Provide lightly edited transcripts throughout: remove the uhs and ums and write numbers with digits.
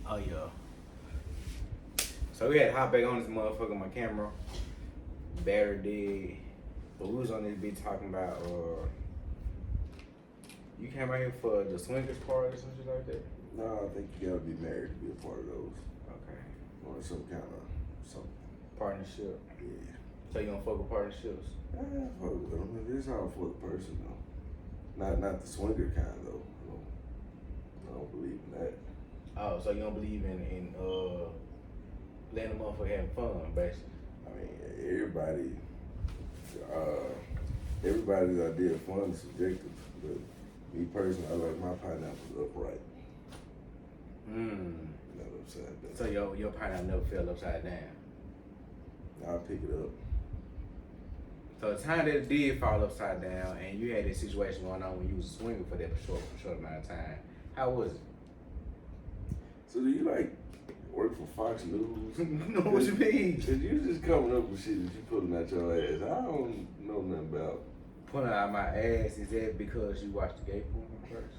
Oh yeah. So we had to hop back on this motherfucker, my camera. Battery dead. But we was on this bitch talking about you came out here for the swingers party or something like that? No, I think you gotta be married to be a part of those. Okay. Or some kind of something. Partnership. Yeah. So you don't fuck with partnerships? I fuck with them. It's all for the person though. Not the swinger kind though. I don't believe in that. Oh, so you don't believe in letting a motherfucker have fun, basically. I mean, everybody's idea of fun is subjective. But me personally, I like my pineapples upright. Not upside down. So your pineapple never fell upside down. I'll pick it up. So the time that it did fall upside down, and you had this situation going on when you was swinging for that short amount of time, how was it? So do you like work for Fox News? No, what you mean? Cause you just coming up with shit that you pulling out your ass. I don't know nothing about. Pulling out my ass, is that because you watched the gay porn first?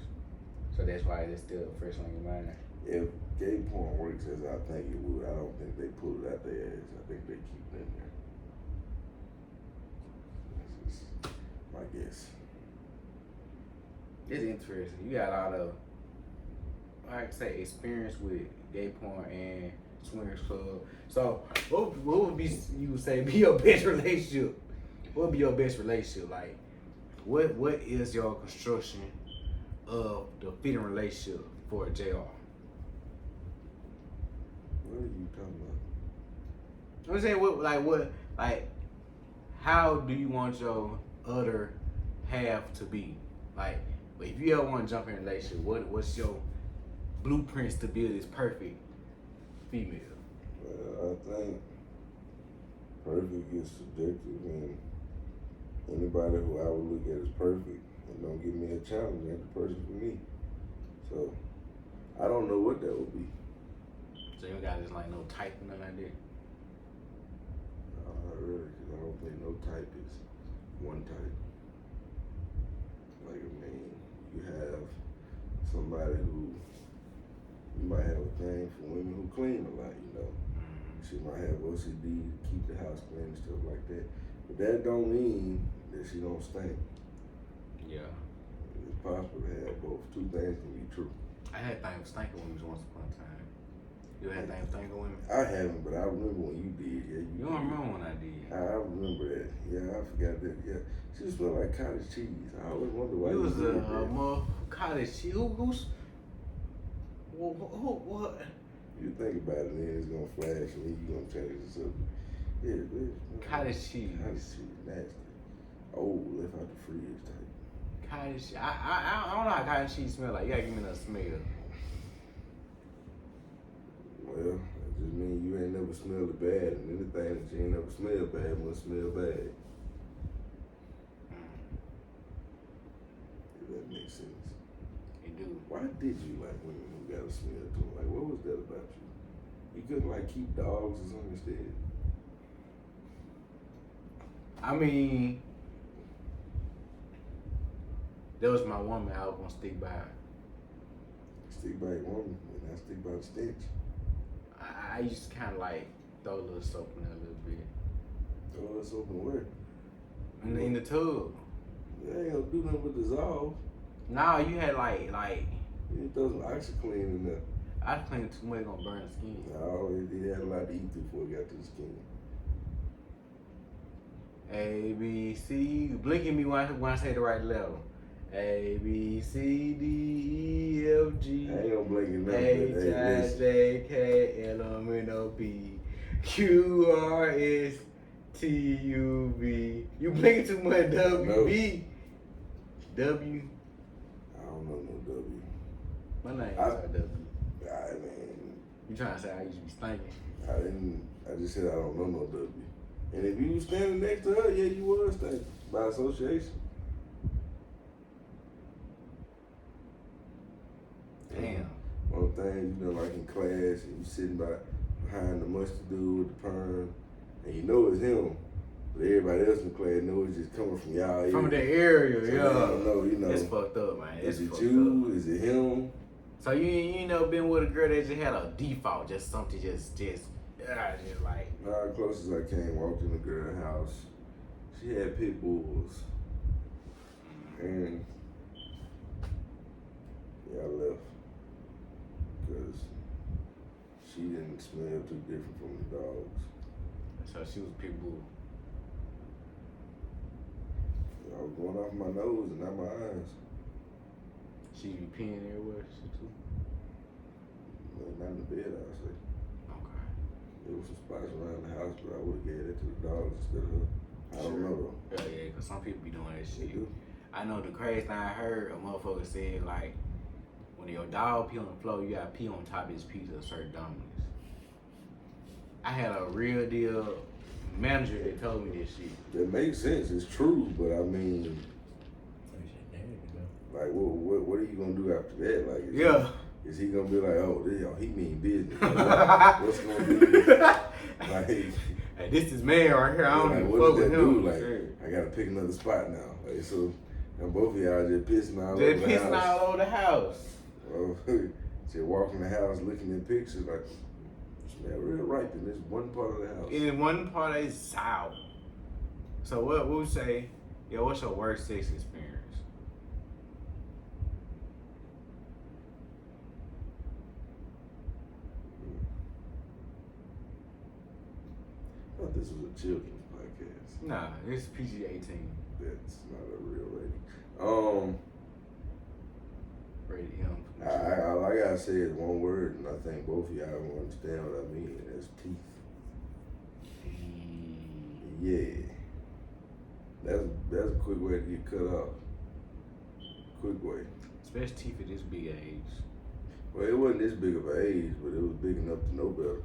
So that's why it's still fresh on your mind? If gay porn works as I think it would, I don't think they pull it out their ass. I think they keep it in there. That's just my guess. It's interesting. You got a lot of, I can say, experience with gay porn and swingers club. So what would be, you would say, be your best relationship? What would be your best relationship? Like, what is your construction of the fitting relationship for a JR? What are you talking about? I'm saying, how do you want your other half to be? Like, if you ever want to jump in a relationship, what's your blueprints to build this perfect female? Well, I think perfect is subjective, and anybody who I would look at as perfect and don't give me a challenge ain't the person for me. So I don't know what that would be. So you got this like no type or nothing like that? Not really, because I don't think no type is one type. Like, I mean, you have somebody who, you might have a thing for women who clean a lot, you know. She might have OCD to keep the house clean and stuff like that. But that don't mean that she don't stink. Yeah. It's possible to have both. Two things can be true. I had things with stinking women once upon a time. You had things with stinking women? I haven't, but I remember when you did. Yeah, You don't remember when I did. I remember that. Yeah, I forgot that. Yeah, she smelled like cottage cheese. I always wonder why. You was did a that. cottage cheese. What? You think about it, then it's gonna flash, and then you gonna change the subject. Yeah, bitch. Cottage cheese. Cottage cheese, nasty. Oh, left out the fridge type. Cottage cheese. I don't know how cottage cheese smell like. You gotta give me a smell. Well, that just means you ain't never smelled it bad, and anything that you ain't never smelled bad must smell bad. If that makes sense. It do. Why did you like women who got a smell to them? Like, what was that about you? You couldn't like keep dogs or something instead? I mean, that was my woman. I was gonna stick by her. Stick by your woman, and I stick by the stench. I used to kind of like throw a little soap in there a little bit. Throw us open where? In the tub. That ain't gonna do nothing but dissolve. Nah, you had like You need to throw some OxyClean in there. I cleaned too much, gonna burn the skin. No, it had a lot to eat through before it got to the skin. A B C. Blink at me when I say the right letter. A B C D E F G I ain't gonna blink at nothing. H Hey, I listen. J K L M N O P Q R S T U V. You blinking too much. W B W. I don't know no W. My name is I W. I mean, You trying to say I used to be stinking? I didn't. I just said I don't know no W. And if you was standing next to her, yeah, you was thinking by association. Damn. One thing, you know, like in class, and you sitting behind the mustard dude with the perm, and you know it's him, but everybody else in the class know it's just coming from y'all. From the area, so yeah. they don't know, you know. It's fucked up, man. Is It's it fucked you? up. Is it him? So you ain't never been with a girl that just had a default, just something just like. Nah, close as I came, walked in the girl house. She had pit bulls. And yeah, I left. Because she didn't smell too different from the dogs. So she was pit bull. I was going off my nose and not my eyes. She be peeing everywhere, she too. Well, not in the bed, I say. Okay. There was some spots around the house, but I would have gave that to the dogs instead of her. I don't know though. Yeah, because some people be doing that They shit. do. I know the crazy thing I heard, a motherfucker said, like, when your dog pee on the floor, you gotta pee on top of his pee to assert dominance. I had a real deal manager that told me this shit. That makes sense. It's true, but I mean, like, what are you gonna do after that? Like, is he gonna be like, oh, he mean business? Like, what's gonna be like? Hey, this is man right here. I don't like, even what fuck does with that him. do? Like, I gotta pick another spot now. Like, so, and both of y'all just pissing all over They're the pissing house. all over the house. Well, just walking the house, looking at pictures, like, smell real ripe in this one part of the house. In one part is sour. So what would you say? Yo, what's your worst sex experience? I thought this was a children's podcast. Nah, it's PG-18. That's not a real rating. Rated M. All I gotta say is one word, and I think both of y'all will understand what I mean. That's teeth. Yeah. That's a quick way to get cut off. Quick way. Especially teeth at this big age. Well, it wasn't this big of an age, but it was big enough to know better.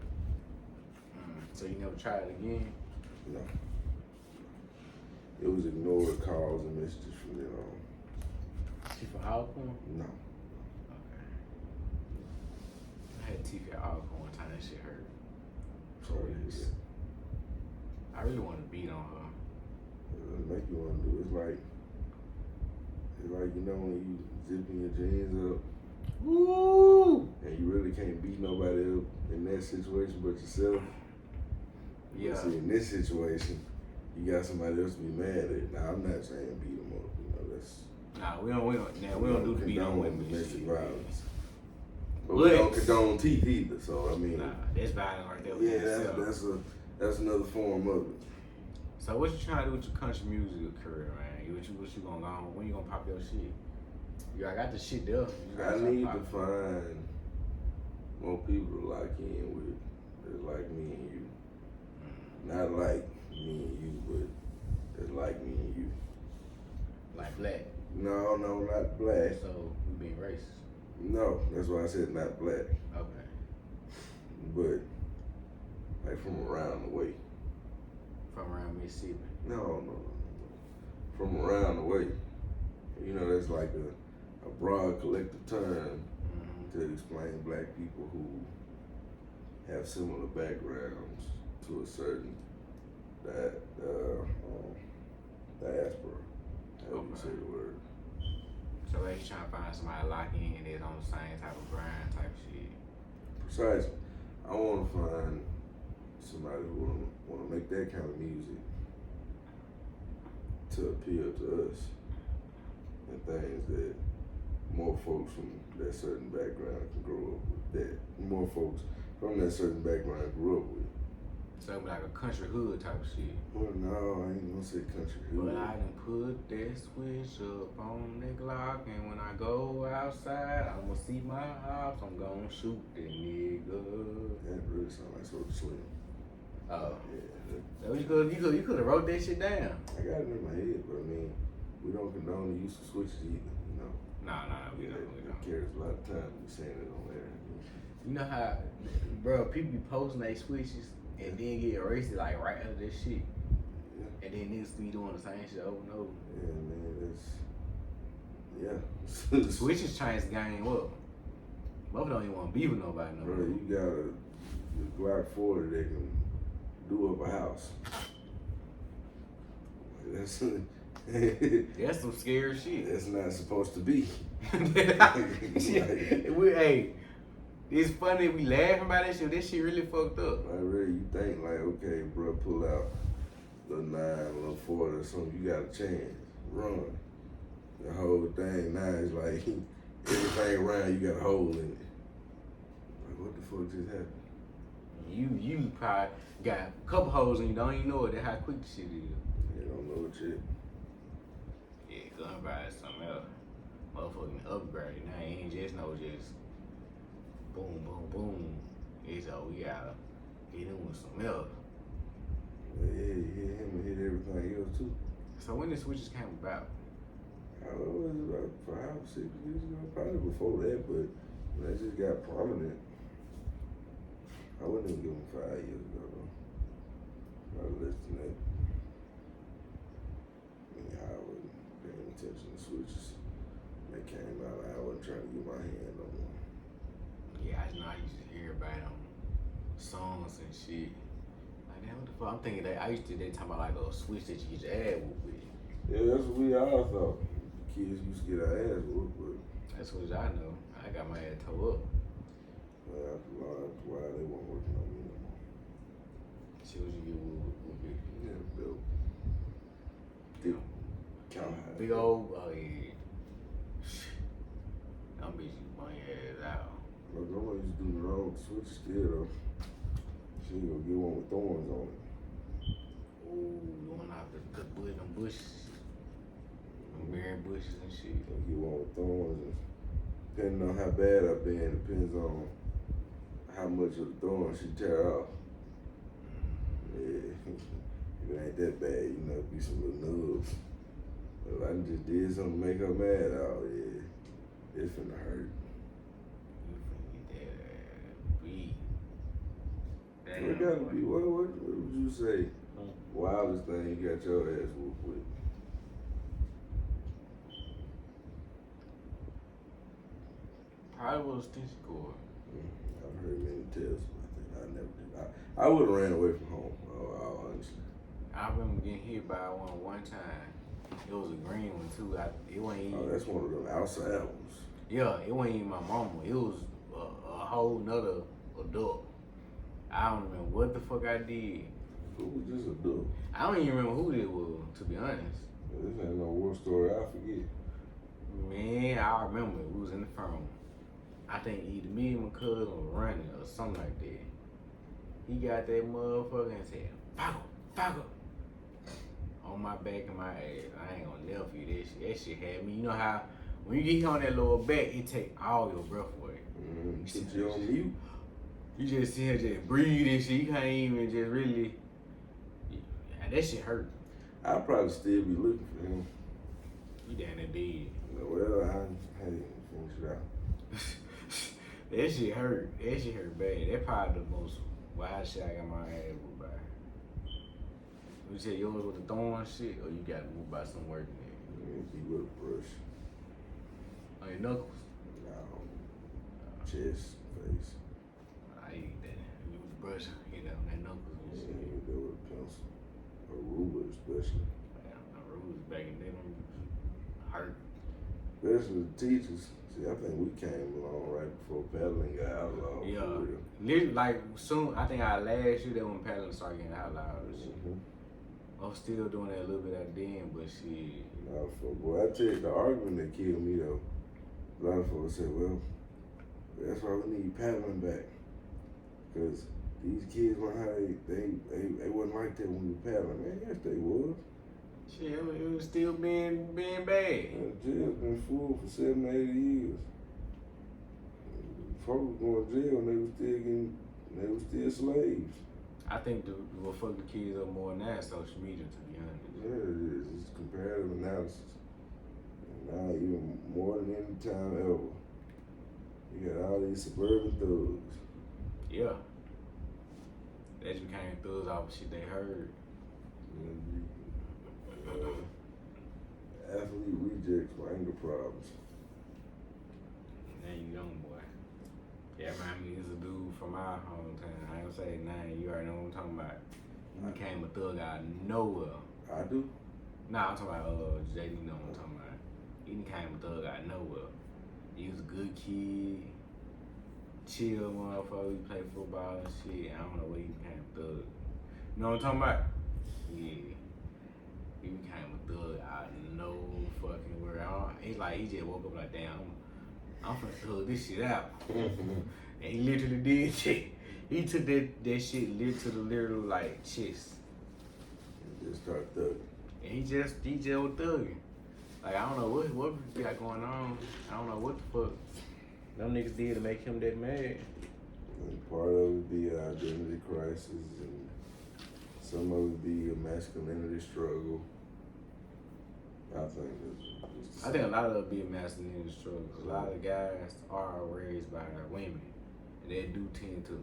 So you never tried it again? No. It was ignored calls and messages from then on. Teeth for Alcorn? No. Okay. I had teeth at Alcorn one time. That shit hurt. Sorry to hear that. I really wanted to beat on her. It make you want to do. It's like you know when you zipping your jeans up. Woo! And you really can't beat nobody up in that situation but yourself. Yeah. But see, in this situation, you got somebody else to be mad at. Now, I'm not saying beat them up. You know, that's Nah, we don't do the beat on women. domestic shit. violence. But we don't condone teeth either. So I mean, Nah, that's violent right there. yeah, that's another form of it. So what you trying to do with your country music career, man? What you gonna go on? When you gonna pop your shit? I got the shit there. I need to find more people to lock in with that like me and you. Not like me and you, but that like me and you. Like black. No, not black. So we being racist. No, that's why I said not black. Okay. But like from around the way. From around Mississippi. No. From around the way. You know, that's like a broad collective term to explain black people who have similar backgrounds to a certain diaspora. How do you say the word? So they trying to find somebody to lock in that's on the same type of grind type shit. Precisely. I want to find somebody who want to make that kind of music to appeal to us and things that more folks from that certain background can grow up with. That more folks from that certain background grew up with. So it be like a country hood type of shit. Well, no, I ain't gonna say country hood. But I done put that switch up on the Glock, and when I go outside, I'ma see my ops. I'm gonna shoot the nigga. That really sound like Soulja Slim. Oh, Yeah, so you could have wrote that shit down. I got it in my head, but I mean, we don't condone the use of switches either, you know. Nah, we don't. It carries a lot of time to be saying it on there. You know how, bro, people be posting their switches and then get erased like right under this shit. Yeah. And then niggas be doing the same shit over and over. Yeah, man, yeah. Switches change the game up. Mother don't even want to be with nobody no Bro, more. you got a Glock 40 that can do up a house. That's some scary shit. That's not supposed to be. Hey, it's funny we laughing about that shit. That shit really fucked up. Like really, you think like, okay, bro, pull out little 9, little 40 or something, you got a chance. Run. The whole thing now is like everything around you got a hole in it. Like what the fuck just happened? You probably got a couple holes and you don't even know it. That's how quick the shit is. You don't know what shit. Yeah, gonna buy something else. Motherfucking upgrade. Now it ain't just no just boom, boom, boom. It's we gotta get in with some else. Yeah, he hit him and hit everything else too. So when the switches came about? I don't know, it was about 5, 6 years ago, probably before that, but when that just got prominent. I wouldn't even give him 5 years ago though. Probably less than that. I mean, I wasn't paying attention to switches. They came out, I wasn't trying to get my hand on them. Yeah, I know I used to hear about them songs and shit. Like, damn, what the fuck? I'm thinking that I used to they talking about like a switch that you get your ass whooped with. Yeah, that's what we all thought. Kids used to get our ass whooped, but That's what I know. I got my ass tore up. after a while, they weren't working on me no more. Shit, what you get whooped? Yeah, Bill. Big, Cowhide. big old, oh yeah. Them bitches bring your ass out. My grandma used to do the wrong switch still though. She ain't gonna get one with thorns on it. Ooh, going out the bush, them bushes. Them berry bushes and shit. Gonna get one with thorns, and depending on how bad I've been, depends on how much of the thorn she tear off. Yeah, if it ain't that bad, you know, be some little nubs. But if I just did something to make her mad, oh yeah, it's finna hurt. You finna get that beat. What gotta be? What would you say? Hmm. Wildest thing you got your ass whooped with? Probably was a extension cord. I've heard many tales about that. I never did. I would have ran away from home. Honestly. I remember getting hit by one time. It was a green one too. It wasn't even. Oh, that's one of them outside ones. Yeah, it wasn't even my mama. It was a whole nother adult. I don't remember what the fuck I did. Who was just a duck? I don't even remember who it was, to be honest. This ain't no war story. I forget. Man, I remember we was in the phone. I think either me and my cousin was running or something like that. He got that motherfucker and said, "Fuck on my back and my ass. I ain't gonna never forget that shit. That shit had me. You know how when you get hit on that lower back, it take all your breath away. Put you on mute. You just sit here just breathe and shit. You can't even just really. Yeah, that shit hurt. I'd probably still be looking for him. You down there dead. Well, I had to finish it out. That shit hurt. That shit hurt bad. That probably the most wild shit I got my ass whooped by. You said yours with the thorn shit, or you got whooped by some working nigga? Be with a brush. On your knuckles? No. Chest, face. I eat that. You with the brush, you know, that knuckles and Yeah, shit. you go with a pencil. A ruler, especially. Man, the rules back in then hurt. Especially the teachers. See, I think we came along right before paddling got outlawed. Yeah. For real. Literally, like soon, I think our last year that when paddling started getting outlawed and shit. Mhm. I'm still doing that a little bit at then, but shit. Nah, for boy, I tell you, the argument that killed me though. A lot of folks said, "Well, that's why we need paddling back, because these kids weren't how they wasn't like that when we were paddling." Man, yes, they was. Shit, it was still being bad. And jail's been full for 7, 8 years. Folks going to jail and they was still slaves. I think what fuck the kids up more now is social media, to be honest. Yeah, it is. It's comparative analysis. And now even more than any time ever, you got all these suburban thugs. Yeah. They just became thugs off of shit they heard. Athlete rejects for anger problems. Now you young boy. Yeah, remind me is a dude from our hometown. I ain't gonna say his name, you already know what I'm talking about. He became a thug out of nowhere. I do. Nah, I'm talking about JD. No, I'm talking about. He came a thug out of nowhere. He was a good kid, chill motherfucker. He played football and shit. I don't know what he became a thug. You know what I'm talking about? Yeah. He became a thug out of no fucking word. He just woke up like, damn, I'm finna thug this shit out. And he literally did shit. He took that shit to the literal like chest. Just start thugging. And he just was thugging. Like I don't know what we got going on. I don't know what the fuck them niggas did to make him that mad. And part of it be an identity crisis, and some of it be a masculinity struggle. I think a lot of it be a masculinity struggle. A lot of guys are raised by women, and they do tend to,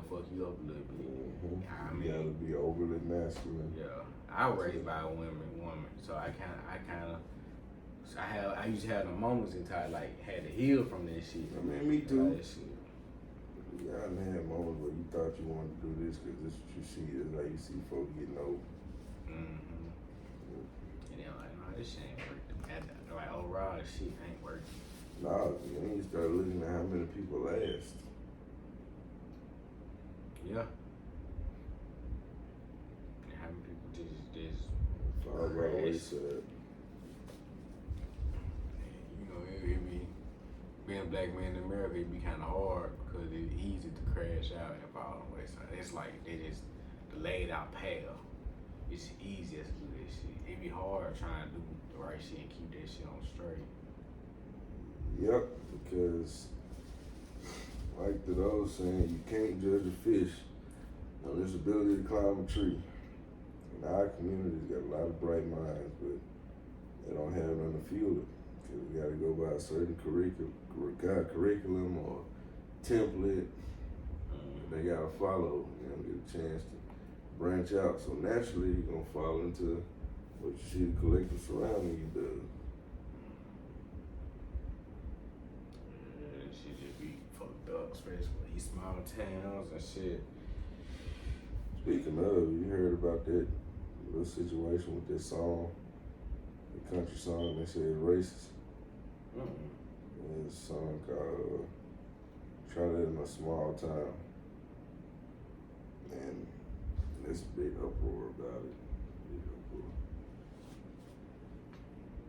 fuck you up a little bit. Mm-hmm. I mean, you gotta be overly masculine. Yeah, I was raised by a woman, so I used to have the moments in time like had to heal from that shit. I mean, me too. That shit. Yeah, I had moments where you thought you wanted to do this because this is what you see. That's how you see folks getting old. Mm-hmm. And then like, no, this shit ain't working. Like overall, this shit ain't working. Nah, then you start looking at how many people last. Yeah. And how many people just I've always said. It be being a black man in America, it be kind of hard because it's easy to crash out and fall on the wayside. It's like they just the laid out path. It's easier to do that shit. It be hard trying to do the right shit and keep that shit on straight. Yep, because like the old saying, you can't judge a fish on its ability to climb a tree. And our community's got a lot of bright minds, but they don't have none to fuel it. Cause we gotta go by a certain curriculum or template they gotta follow. You don't get a chance to branch out. So naturally, you're gonna fall into what you see the collective surrounding you does. Yeah, that shit just be fucked up, especially with these small towns and shit. Speaking of, you heard about that little situation with that song, the country song they said racist? It's a song called Try That in a Small Town. And there's a big uproar about it. Big uproar.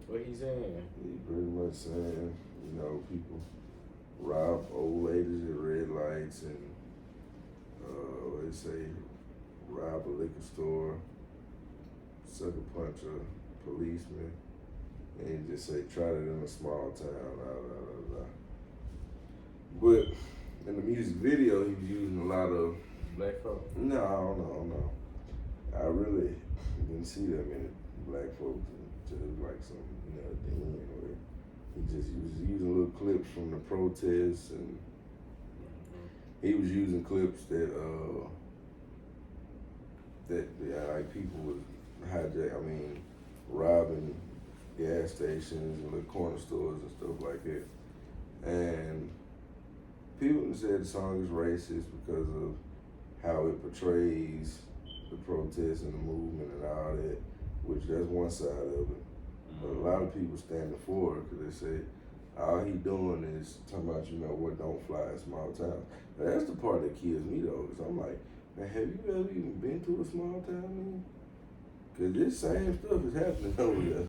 What he saying? He pretty much saying, people rob old ladies at red lights and they say rob a liquor store, sucker punch a policeman, and he just say try that in a small town, But in the music video, he was using a lot of Black folk? No. I really didn't see that many black folks until like some, at the end where he was using little clips from the protests, and he was using clips that like people was robbing gas stations and little corner stores and stuff like that. And people said the song is racist because of how it portrays the protests and the movement and all that, which that's one side of it. But a lot of people standing for it because they say all he doing is talking about, what don't fly in small towns. But that's the part that kills me though, because I'm like, man, have you ever even been to a small town, man? Because this same stuff is happening over there.